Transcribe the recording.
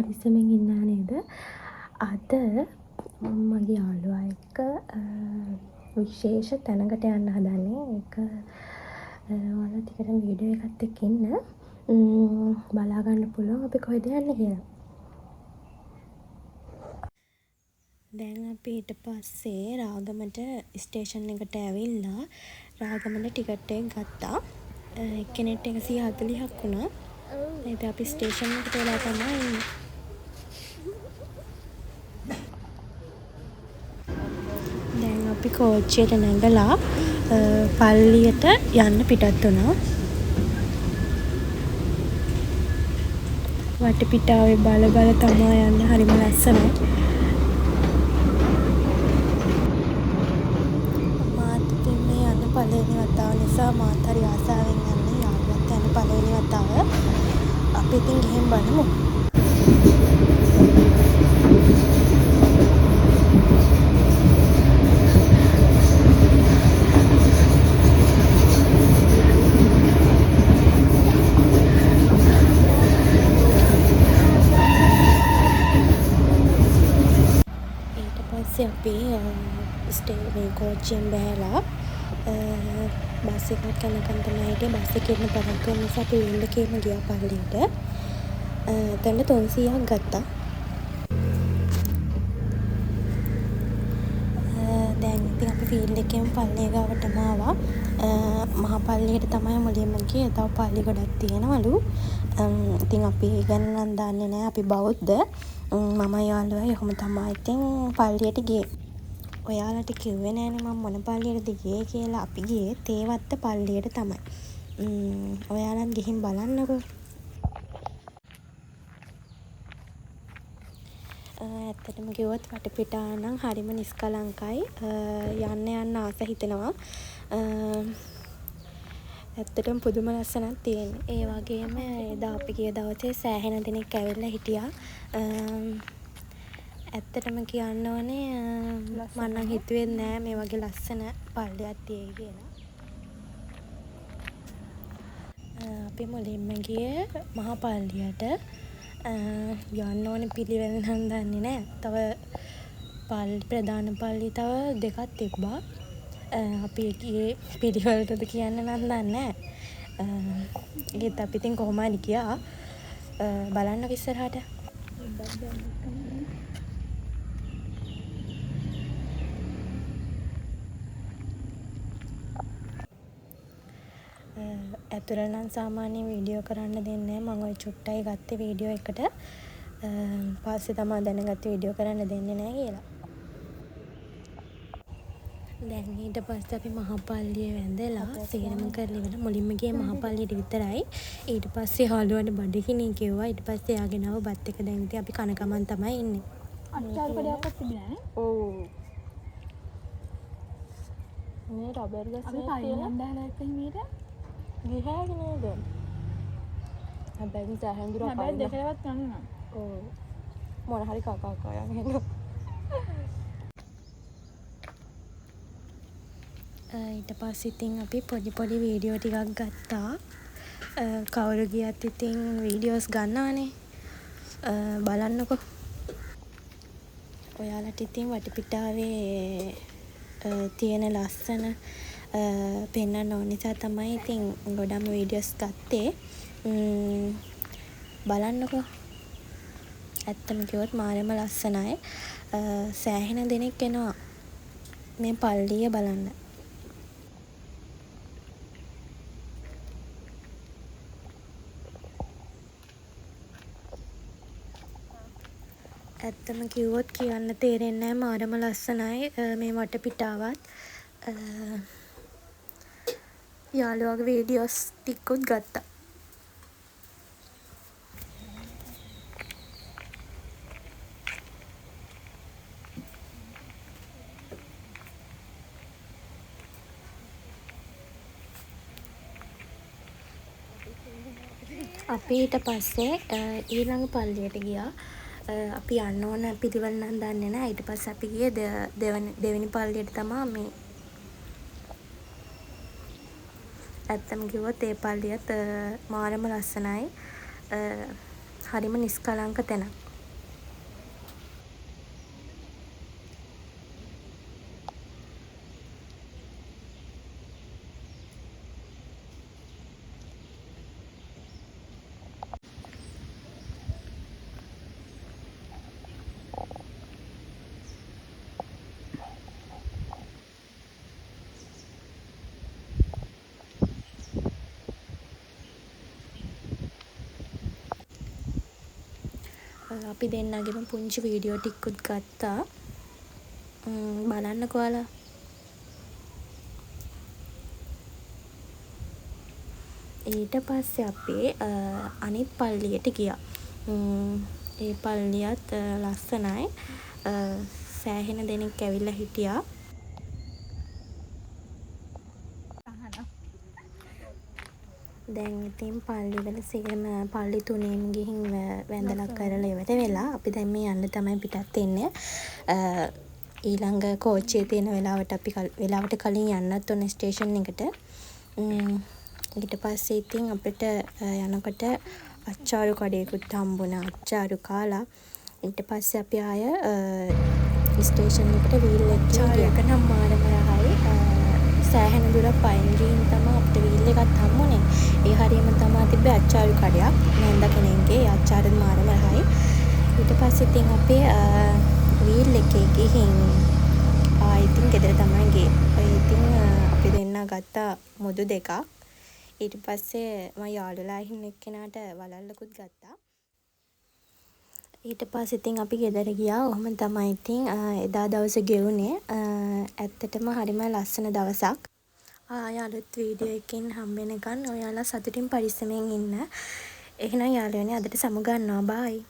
පරිස්සමෙන් ඉන්නා නේද? අද මගේ යාළුවා එක්ක විශේෂ තැනකට යන්න හදන්නේ. ඒක ඔයාලා ටිකටම වීඩියෝ එකත් එක්ක ඉන්න. බලා ගන්න පුළුවන් අපි කොහෙද යන්නේ කියලා. දැන් අපි ඊට පස්සේ රාගමට ස්ටේෂන් එකට ඇවිල්ලා රාගමට ටිකට් එක ගත්තා. එක්කෙනෙක්ට 140ක් වුණා. ඉතින් අපි ස්ටේෂන් එකට වෙලා තමයි ඉන්නේ. දැන් අපි කෝච්චියට නැගලා පල්ලියට යන්න පිටත් වුණා. වටපිටාවේ බල බල තමයි යන්න හරිම ලස්සනයි. මාත් ඉතින් මේ යන්න පළවෙනි වතාව නිසා මාත් හරි ආසාවෙන් යන්නේ යාළුවත් යන පළවෙනි වතාව. අපි ඉතින් ගිහින් බලමු. අපි මේ කෝච්චියෙන් බැහැලා බස් එකක් යනකම් තමයි හිටියේ. බස් එකේ ඉන්න පරක්කු වෙන නිසා අපි වෙන්න කේම ගියා පල්ලියට. එතන 300ක් ගත්තා. දැන් ඉතින් අපි ෆීල්ඩ් එකේම පල්ලිය ගාවටම ආවා. මහා පල්ලියට තමයි මුලින්ම ගියේ. තව පල්ලි ගොඩක් තියෙනවලු. ඉතින් අපි ගැන නම් දන්නේ නැහැ. අපි බෞද්ධ. මම යාළුවයි ඔහොම තමයි ඉතින් පල්ලියට ගියේ. ඔයාලට කිව්වේ නෑනේ මම මොන පල්ලියටද ගියේ කියලා. අපි ගියේ තේවත්ත පල්ලියට තමයි. ඔයාලත් ගිහින් බලන්නකෝ. ඇත්තටම කිව්වොත් වටපිටාව නම් හරිම නිස්කලංකයි. යන්න ආස හිතෙනවා. ඇත්තටම පුදුම ලස්සනක් තියෙන්නේ. ඒ වගේම එදා අපි ගිය දවසේ සෑහෙන දෙනෙක් ඇවිල්ලා හිටියා. ඇත්තටම කියන්න ඕනේ මම නම් හිතුවේ නෑ මේ වගේ ලස්සන පල්ලියක් තියෙයි කියලා. අපි මුලින්ම ගියේ මහා පල්ලියට. යන්න ඕනේ පිළිවෙල නම් දන්නේ නෑ. තව ප්‍රධාන පල්ලි තව දෙකක් තිබ්බා. අපි ගියේ පිළිවෙලටද කියන්න නම් දන්නේ නෑ. ඒත් අපි ඉතින් කොහොම හරි ගියා. බලන්නකො ඉස්සරහට. ඇතුළ නම් සාමාන්‍යයෙන් වීඩියෝ කරන්න දෙන්නේ නැහැ. මම ওই චුට්ටයි ගත්තේ වීඩියෝ එකට. පස්සේ තමයි දැනගත්තේ වීඩියෝ කරන්න දෙන්නේ නැහැ කියලා. දැන් ඊට පස්සේ අපි මහා පල්ලිය වැඳලා තේරම කරලා ඉවර. මුලින්ම ගියේ මහා පල්ලියට විතරයි. ඊට පස්සේ හාලුවට බඩගිනි කිව්වා. ඊට පස්සේ එයාගෙන ආව බත් එක. දැන් ඉතින් අපි කන ගමන් තමයි ඉන්නේ. අච්චාරු කඩේක්වත් තිබුණේ නැහැ. ඔව්. මේ රබර් ගස් එක තියලා දැහලා ඉතින් මීට ගිහාගෙන නේද? හැබැයි සෑහෙන දුරක් ආවා. හැබැයි දෙකලවත් යනවා. ඔව්. මොන හරි කකා යන්නේ. ඊට පස්සේ ඉතින් අපි පොඩි වීඩියෝ ටිකක් ගත්තා. කවුරු ගියත් ඉතින් වීඩියෝස් ගන්නවනේ. බලන්නකෝ. ඔයාලට ඉතින් වටපිටාවේ තියෙන ලස්සන පෙන්වන්න ඕන නිසා තමයි ඉතින් ගොඩක් වීඩියෝස් ගත්තේ. බලන්නකෝ. ඇත්තම කිව්වොත් මාරම ලස්සනයි. සෑහෙන දෙනෙක් එනවා මේ පල්ලිය බලන්න. ඇත්තම කිව්වොත් කියන්න තේරෙන්නේ නැහැ. මාරම ලස්සනයි මේ වටපිටාවත්. යාළුවාගේ වීඩියෝස් ටිකකුත් ගත්තා. අපි ඊට පස්සේ ඊළඟ පල්ලියට ගියා. අපි යන්න ඕන පිළිවෙල නම් දන්නේ නැහැ. ඊට පස්සේ අපි ගියේ දෙවෙනි පල්ලියට තමයි මේ. ඇත්තම කිව්වොත් ඒ පල්ලියත් මාරම ලස්සනයි. හරිම නිස්කලංක තැනක්. අපි දෙන්නගෙම පුංචි වීඩියෝ ටිකකුත් ගත්තා. බලන්නකෝ ඔයාලා. ඊට පස්සේ අපි අනිත් පල්ලියට ගියා. ඒ පල්ලියත් ලස්සනයි. සෑහෙන දෙනෙක් ඇවිල්ලා හිටියා. දැන් ඉතින් පල්ලිවල සේරම පල්ලි 3ම ගිහින් වැඳලා කරලා ඉවර වෙලා අපි දැන් මේ යන්න තමයි පිටත් වෙන්නේ. ඊළඟ කෝච්චියේ තියෙන වෙලාවට අපි වෙලාවට කලින් යන්නත් ඕනේ ස්ටේෂන් එකට. ඊට පස්සේ ඉතින් අපිට යනකොට අච්චාරු කඩේකුත් හම්බුණා. අච්චාරු කාලා ඊට පස්සේ අපි ආය ස්ටේෂන් එකට වීල් එකේ ගියා. නම් මාරම රහයි. සෑහෙන දුරක් පයින් ගිහින් තමයි අපිට වීල් එකක් හම්බුනේ. ඒ හරියම තමයි තිබ්බේ අච්චාරු කඩයක්. නේන්ද කෙනෙක්ගේ අච්චාරු මාරම රහයි. ඊට පස්සේ ඉතින් අපි වීල් එකේ ගිහින් ඉතින් ගෙදර තමයි ගියේ. ඉතින් අපි දෙන්න ගත්ත මුදු දෙකක්. ඊට පස්සේ මම යාළුවලා ඉන්න එක්කෙනාට වලල්ලකුත් ගත්තා. ඊට පස්සේ ඉතින් අපි ගෙදර ගියා. ඔහොම තමයි ඉතින් එදා දවසේ ගෙවුනේ. ඇත්තටම හරිම ලස්සන දවසක්. ආයෙ අලුත් වීඩියෝ එකකින් හම්බ වෙනකන් ඔයාලා සතුටින් පරිස්සමෙන් ඉන්න. එහෙනම් යාළුවනේ අදට සමු ගන්නවා. බායි.